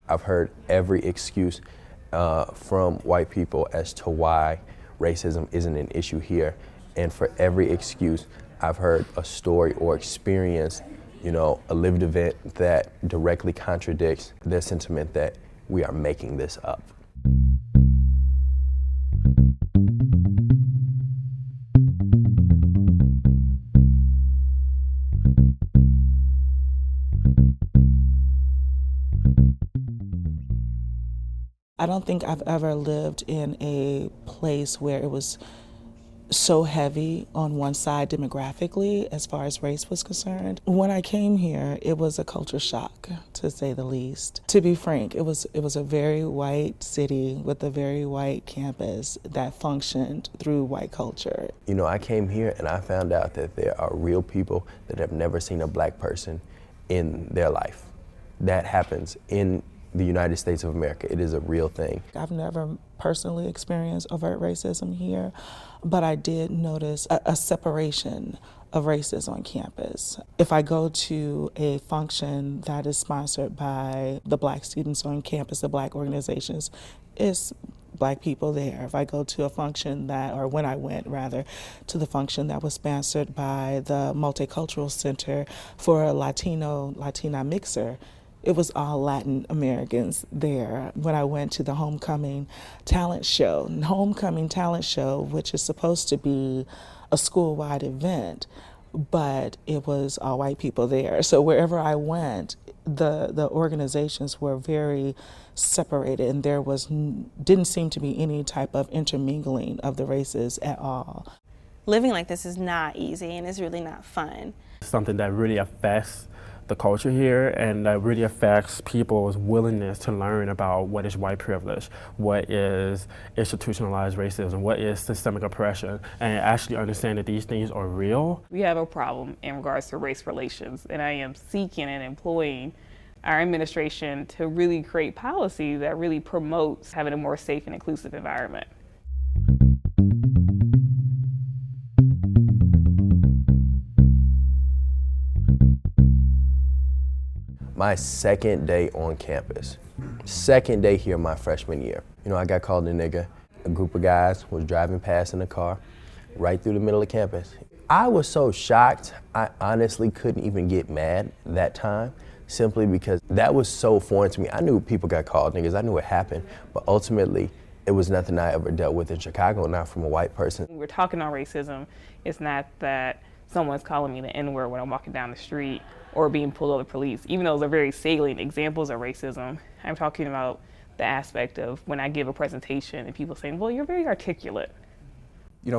I've heard every excuse from white people as to why racism isn't an issue here. And for every excuse, I've heard a story or experienced, a lived event that directly contradicts their sentiment that we are making this up. I don't think I've ever lived in a place where it was so heavy on one side demographically as far as race was concerned. When I came here, it was a culture shock, to say the least. To be frank, it was a very white city with a very white campus that functioned through white culture. I came here and I found out that there are real people that have never seen a black person in their life. That happens in the United States of America. It is a real thing. I've never personally experienced overt racism here, but I did notice a separation of races on campus. If I go to a function that is sponsored by the black students on campus, the black organizations, it's black people there. If I go to a function when I went to the function that was sponsored by the Multicultural Center for a Latina mixer, it was all Latin Americans there. When I went to the homecoming talent show, which is supposed to be a school-wide event, but it was all white people there. So wherever I went, the organizations were very separated, and there didn't seem to be any type of intermingling of the races at all. Living like this is not easy, and it's really not fun. Something that really affects the culture here, and that really affects people's willingness to learn about what is white privilege, what is institutionalized racism, what is systemic oppression, and actually understand that these things are real. We have a problem in regards to race relations, and I am seeking and employing our administration to really create policy that really promotes having a more safe and inclusive environment. My second day on campus, second day here my freshman year. I got called a nigga. A group of guys was driving past in a car right through the middle of campus. I was so shocked, I honestly couldn't even get mad that time, simply because that was so foreign to me. I knew people got called niggas, I knew it happened, but ultimately it was nothing I ever dealt with in Chicago, not from a white person. When we're talking on racism, it's not that someone's calling me the N-word when I'm walking down the street or being pulled over the police. Even though those are very salient examples of racism, I'm talking about the aspect of when I give a presentation and people saying, well, you're very articulate.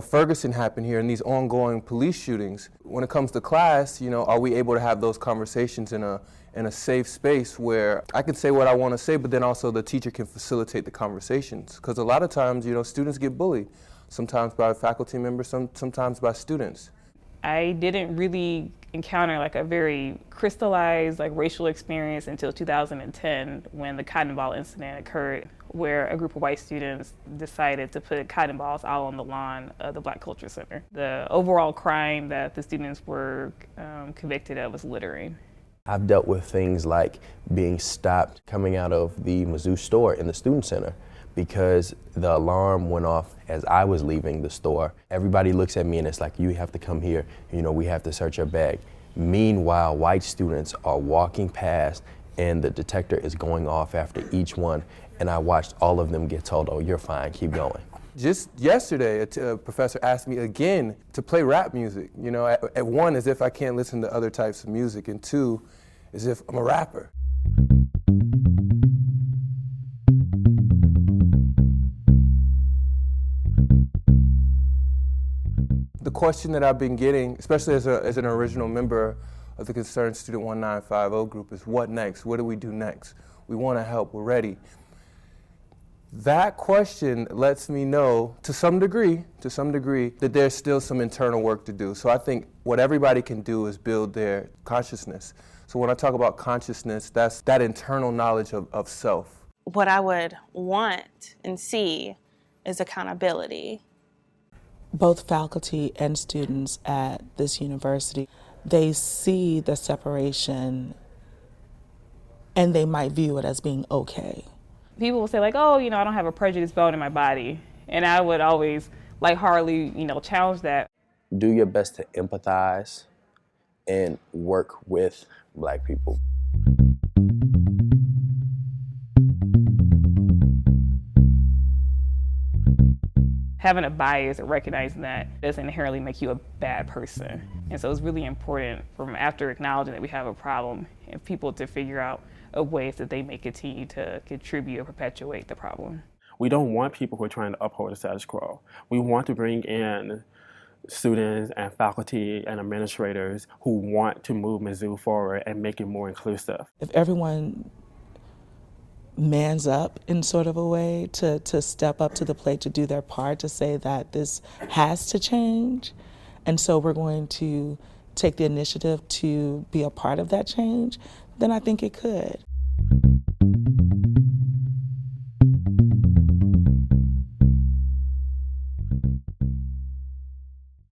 Ferguson happened here and these ongoing police shootings. When it comes to class, are we able to have those conversations in a safe space where I can say what I want to say, but then also the teacher can facilitate the conversations? Because a lot of times, students get bullied, sometimes by faculty members, sometimes by students. I didn't really encounter a very crystallized racial experience until 2010 when the cotton ball incident occurred, where a group of white students decided to put cotton balls out on the lawn of the Black Culture Center. The overall crime that the students were convicted of was littering. I've dealt with things like being stopped coming out of the Mizzou store in the student center because the alarm went off as I was leaving the store. Everybody looks at me and it's like, you have to come here, we have to search your bag. Meanwhile, white students are walking past and the detector is going off after each one, and I watched all of them get told, oh, you're fine, keep going. Just yesterday, a professor asked me again to play rap music. At one, as if I can't listen to other types of music, and two, as if I'm a rapper. The question that I've been getting, especially as an original member of the Concerned Student 1950 group, is what next? What do we do next? We want to help, we're ready. That question lets me know, to some degree, that there's still some internal work to do. So I think what everybody can do is build their consciousness. So when I talk about consciousness, that's that internal knowledge of self. What I would want and see is accountability. Both faculty and students at this university, they see the separation and they might view it as being okay. People will say like, oh, I don't have a prejudice bone in my body. And I would always lightheartedly, challenge that. Do your best to empathize and work with Black people. Having a bias and recognizing that doesn't inherently make you a bad person. And so it's really important from after acknowledging that we have a problem and people to figure out ways that they may continue to contribute or perpetuate the problem. We don't want people who are trying to uphold the status quo. We want to bring in students and faculty and administrators who want to move Mizzou forward and make it more inclusive. If everyone mans up in sort of a way to step up to the plate, to do their part, to say that this has to change, and so we're going to take the initiative to be a part of that change, then I think it could.